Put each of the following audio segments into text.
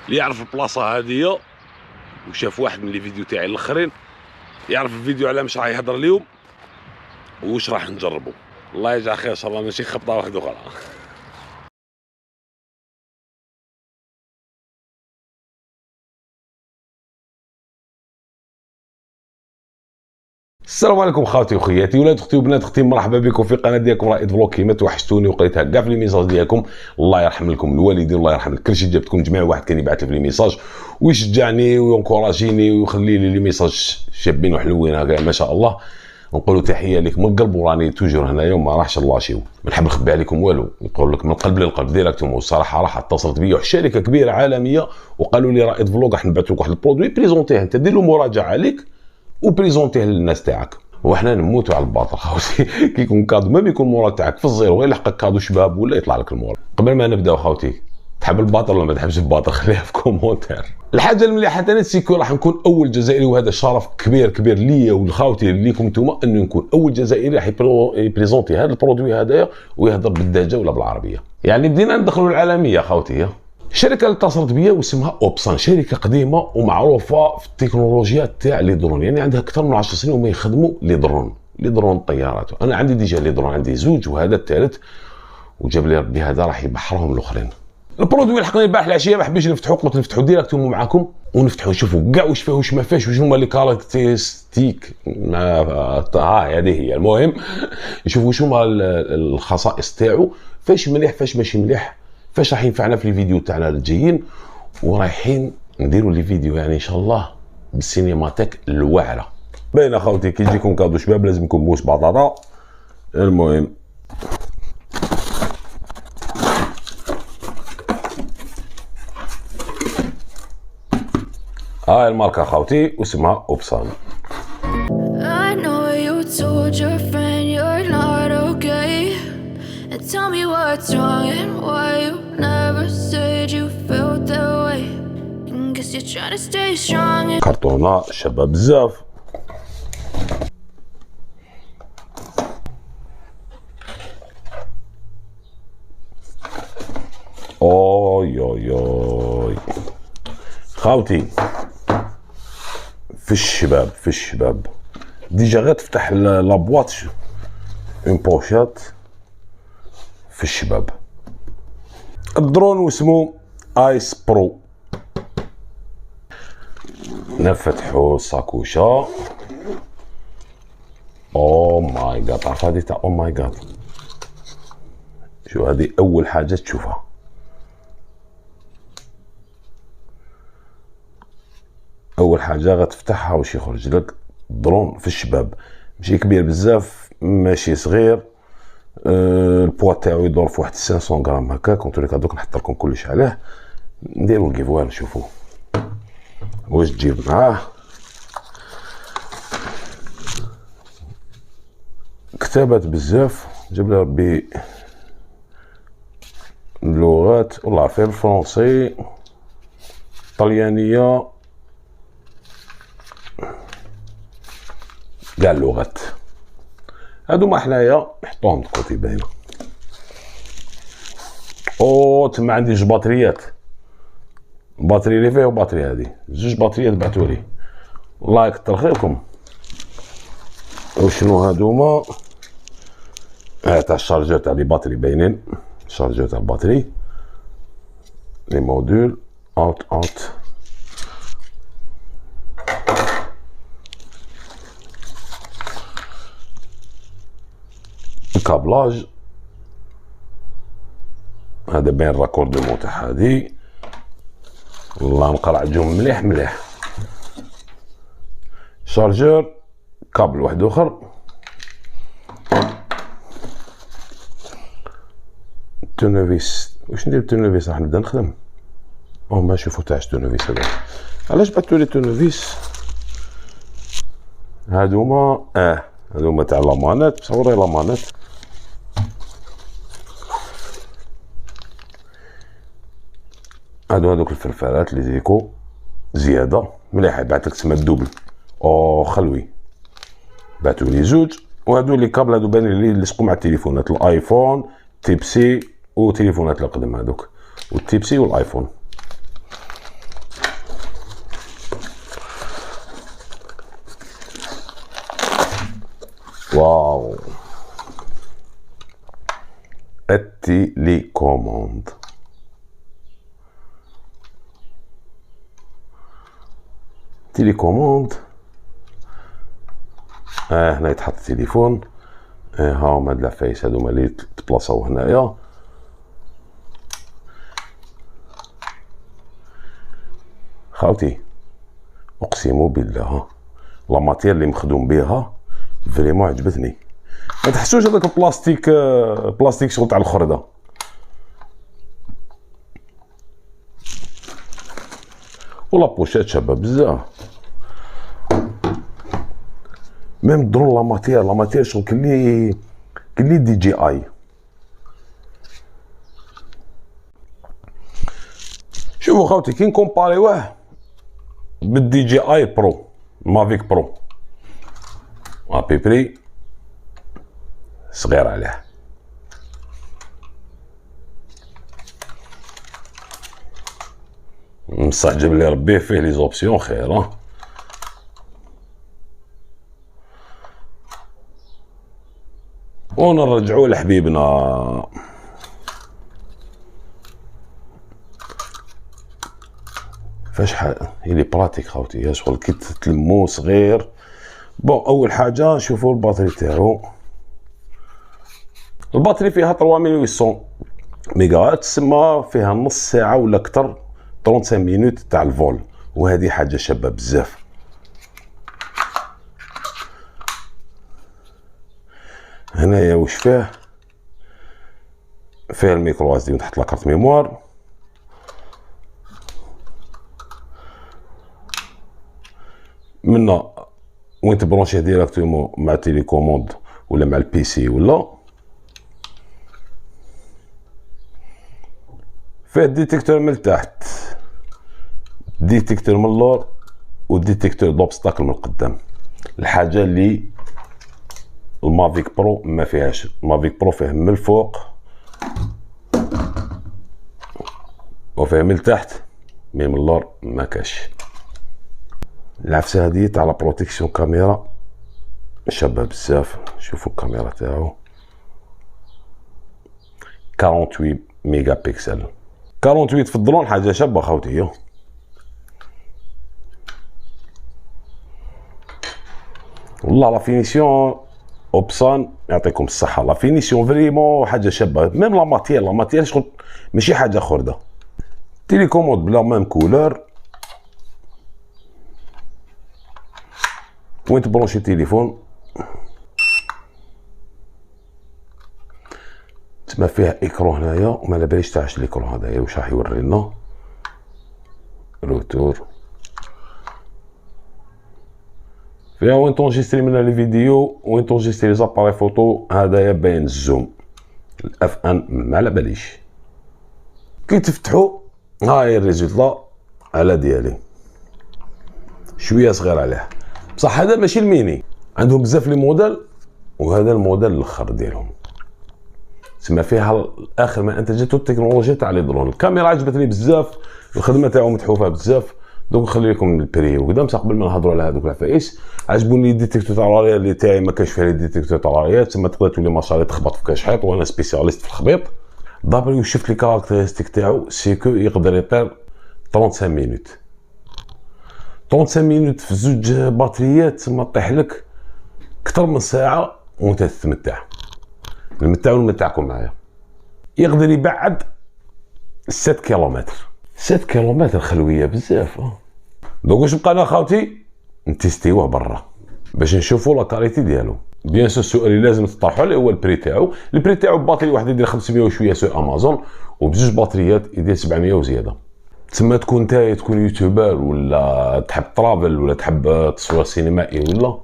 اللي يعرف البلاصه هذه وشاف واحد من لي فيديو تاعي الاخرين يعرف الفيديو على مش راح يهضر اليوم وش راح نجربه. الله يجعل خير ان شاء الله، ماشي خبطه واحده اخرى. السلام عليكم خاوتي وخياتي ولاد اختي وبنات اختي، مرحبا بكم في قناه ديالكم رائد فلوق. كيما توحشتوني وقريتها كاع في لي ميساج ديالكم، الله يرحم لكم الوالدين والله يرحم كلشي. جابتكم جميع واحد كان يبعث لي في لي ميساج ويشجعني وينكوراجيني ويخلي لي لي ميساج شابين وحلوين هكا ما شاء الله. نقولوا تحيه ليك من القلب، وراني توجور هنايا وما راحش اللاشيو، ما نحب نخبي عليكم والو، نقول لك من القلب للقلب ديريكتومون. والصراحه راح اتصلت بيا شركه كبيره عالميه وقالوا لي رائد فلوق راح نبعث لك واحد البرودوي بريزونتيه انت، دير له مراجعه عليك وبريزونتيه للناس تاعك. وحنا نموتوا على الباطل خاوتي. كي يكون كادو ما بيكون مورا تاعك في الزيرو يلحقك كادو شباب ولا يطلع لك المورا. قبل ما نبداو خاوتي، تحب الباطل ولا ما تحبش الباطل؟ خليها في كومونتير. الحاجه المليحه ثاني سيكو راح نكون اول جزائري، وهذا شرف كبير كبير ليا ولخاوتي ليكم نتوما انه نكون اول جزائري راح يبريزونتي هذا البرودوي هذايا ويهضر بالدارجه ولا بالعربيه. يعني بدينا ندخلوا العالميه خاوتي. الشركه اللي اتصلت بيا واسمها اوبسان، شركه قديمه ومعروفه في التكنولوجيا تاع لي درون، يعني عندها اكثر من 10 سنين وما يخدموا لي درون الطيارات. انا عندي ديجا لي درون، عندي زوج وهذا الثالث، وجاب لي ربي هذا راح يبحرهم الاخرين. البرودوي لحقني البارح العشيه، ما حبيتش نفتحو، قلت نفتحو ديريكتومون معاكم ونفتحو نشوفوا كاع واش فيه واش ما فيهش وشنو هما لي كاركتيرستيك. هذه هي المهم، نشوفوا شنو هما الخصائص تاعو، فاش مليح فاش ماشي مليح، فاش راح ينفعنا في الفيديو تاعنا الجايين. ورايحين نديروا لي فيديو يعني ان شاء الله بالسينماتيك الواعره. باين اخوتي كي يجيكم كادو شباب لازم يكون موس بطاطا. المهم هاي الماركه اخوتي واسمها اوبسان. I know you told your friend you're not okay, and tell me what's wrong and why you never said you felt that way. And guess you're trying to stay strong. كرتونه شباب بزاف. اوي اوي اوي خاوتي، في الشباب ديجا غير تفتح لابواط اون بوشات في الشباب. الدرون واسمو ايس برو. نفتحو الساكوشه. او ماي جاد، عرف هادي تاع او ماي جاد. شو هادي اول حاجه تشوفها. اول حاجه غتفتحها واش يخرج لك درون في الشباب، ماشي كبير بزاف ماشي صغير. البوا تاعو يدور في واحد 500 غرام هكا. كنت لك هذوك نحط لكم كلش عليه. نديرو الكيفوال نشوفوا واش تجيب معاه. كتابات بزاف، جاب لي ربي اللغات والله، في الفرنسي، طليانيه، كاع اللغات. هادو ما حنايا نحطوهم دكوتي باينه. او تما عندي جوج بطريات، البطري اللي فيه وبطري هادي، جوج بطريات بعثولي، الله يكثر خيركم. وشنو هادوما؟ تاع الشارجور تاع لي باتري باينين، الشارجور تاع الباتري، لي موديل اوت الكابلاج. هذا بين الراكوردمون تاع هادي، والله نقرا عندهم مليح مليح. شارجور كابل واحد اخر، تورنوفيس. واش ندير بالتورنوفيس؟ راح نبدا نخدم. ما نشوفو تاعش تورنوفيس هذا. علاش بعثولي تورنوفيس؟ هادوما هادوما تاع لامانات، صوري لامانات. هادوك الفرفارات اللي زيكو زياده مليحه، بعثلك تسمى الدوبل. خلوي بعثولي زوج. وهادو لي كابل هادو بانين لي يلصقوا مع التليفونات، الايفون تيب سي وتليفونات القدم هادوك، والتيب سي والايفون. واو. التيليكوموند. تيليكوموند. هنا يتحط التليفون. ها هما هاد العفايس هادوما اللي تبلاصاو هنايا. خاوتي اقسم بالله لا ماتير اللي مخدوم بها فريمون عجبتني. ما تحسوش هذاك البلاستيك بلاستيك شغل تاع الخرده. ولا بوشات شابه بزاف. ميم درون لا ماتير شغل كلي دي جي اي. شوفوا خاوتي كي نكومباريوه بالدي جي اي برو مافيك برو ابيبري صغير عليه. مستعجب لي ربي فيه لي زوبسيون خير. ونرجعوا لحبيبنا. فاش يلي براتيك خاوتي يا شغل كي تلمو صغير. بون اول حاجه نشوفوا الباتري تاعو. الباتري فيها 3800 ميجا هات، تسمى فيها نص ساعه ولا اكثر 35 مينوت تاع الفول، وهذه حاجه شابه بزاف. هنايا واش فيه الميكرو اس دي تحت لاكارت ميموار. منا وين تبرونشيه ديراكتومون مع التيليكوموند ولا مع البيسي ولا. فيه ديتيكتور من التحت، ديتيكتور من اللور، وديتيكتور دوبستاكل من القدام. الحاجه اللي المافيك برو ما فيهاش. المافيك برو فيه من الفوق وفيه من التحت، مي من اللور ما كاش. العفسه هذه تاع لا بروتيكسيون كاميرا شابه بزاف. شوفوا الكاميرا تاعو 48 ميجا بيكسل. 48 في الدرون حاجه شابه خاوتي. والله لا فينيسيون اوبسان يعطيكم الصحه. لا فينيسيون فريمون حاجه شابه. ميم لا ماتير شغل ماشي حاجه خرده. تيليكوموند بلا ميم كولور. وين تبرونشي التليفون تما فيه ايكرو هنايا، وما على باليش تاعش الايكرو هذايا واش راح يوري لنا. روتور فيها وين تونجيستري منها لي فيديو، وين تونجيستري لي زاباري فوتو. هذايا باين الزوم الاف ان ما على باليش. كي تفتحوا هاي الريزولتا على ديالي شويه صغير عليه، بصح هذا ماشي الميني. عندهم بزاف لي موديل، وهذا الموديل الاخر ديالهم. تسمى فيها اخر ما انتجته التكنولوجيا تاع لي درون. الكاميرا عجبتني بزاف، الخدمه تاعو متحوفه بزاف. دوك نخلي لكم البري وكذا. بصح قبل ما نهضروا على هذوك العفايس، عجبوني الديتيكتور تاع الراليه اللي تاعي ما كاش فيه الديتيكتور تاع الراليه. تسمى تقدر تولي ماشالي تخبط في كاش حيط، وانا سبيسياليست في الخبيط. دابري شفت لي كاركتيرستيك تاعو سيكو يقدر يطير 35 مينوت. 35 مينوت في زوج باتريات تسمى طيح لك اكثر من ساعه وانت تتمتع. نمتعكم معايا. يقدر يبعد 7 كيلومتر. 7 كيلومتر خلويه بزاف. دوك واش بقى لنا خاوتي نتيستيوه برا باش نشوفوا لا كاليتي ديالو. بيان سو السؤال اللي لازم تطرحوا عليه هو البري تاعو. البري تاعو باتري واحد يدير 500 وشويه سو امازون، وبجوج باتريات يدير 700 وزياده. تسمى تكون نتايا تكون يوتيوبر ولا تحب ترافل ولا تحب تصوير سينمائي ولا،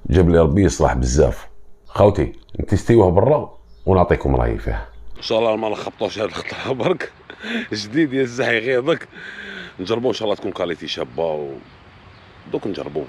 جاب لي ربي يصلح بزاف خاوتي. نتيستيوه برا ونعطيكم رايي فيه ان شاء الله. ما نخبطوش هاد الخطره برك جديد يا الزحي غيظك. نجربوا ان شاء الله تكون كاليتي شابه دوك نجربوه.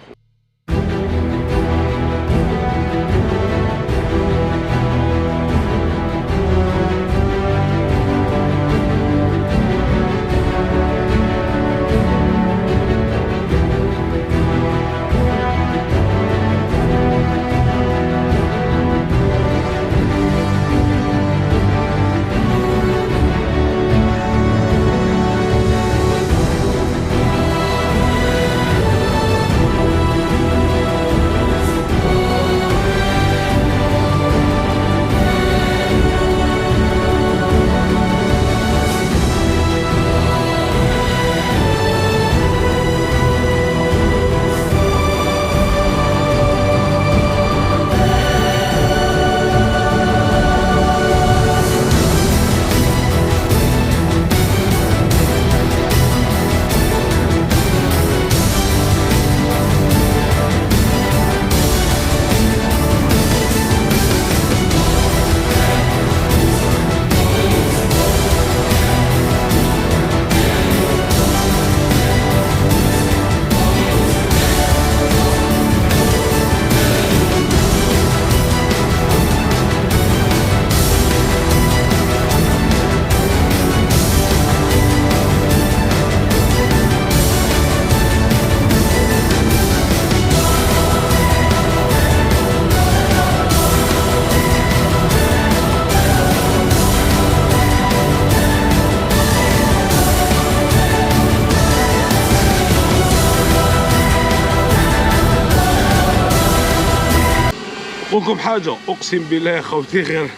نقولكم حاجه اقسم بالله يا خوتي غير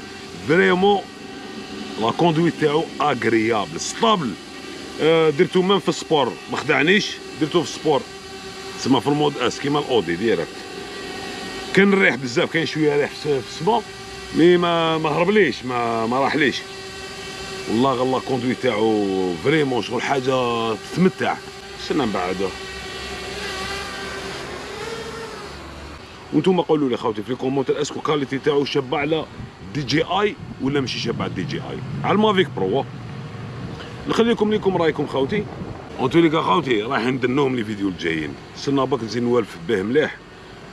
فريمون لا كوندويت تاعو اغريابل ستابل. درتو ميم في السبور ما خدعنيش، درتو في السبور تسمى في المود اس كيما الاودي ديريكت. كان الريح بزاف، كاين شويه ريح في السما مي ما هربليش ما راحليش والله. غير لا كوندويت تاعو فريمون شغل حاجه تتمتع. استنى من بعد وانتم قولوا لي خوتي في الكومونتير اسكو كاليتي تاعو شابه على دي جي اي ولا ماشي شابه على دي جي اي على المافيك برو. نخليكم ليكم رايكم خوتي. اونتو ليكا خوتي راح ندنوهم لي فيديو الجايين. استنى باك نزيد نوالف به مليح.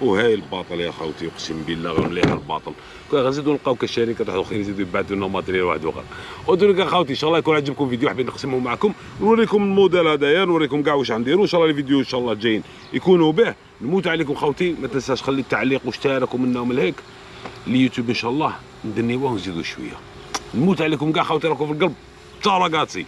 وهاي الباطل يا خوتي اقسم بالله غير مليح الباطل. غنزيدو نلقاو كشركات واحد اخرين يزيدو يبعثوا لنا ماتريال واحد اخر. اونتو ليكا خوتي ان شاء الله يكون عجبكم فيديو حبيت نقسمه معكم، نوريكم الموديل هذايا، نوريكم كاع واش غنديروا. ان شاء الله الفيديو ان شاء الله الجايين يكونوا به. نموت عليكم خوتي، ما تنساش خلي التعليق واشتراك ومنا ومن هيك اليوتيوب ان شاء الله ندنيوه ونزيدو شويه. نموت عليكم كاع خوتي، راكم في القلب. تشاو راكاتسي.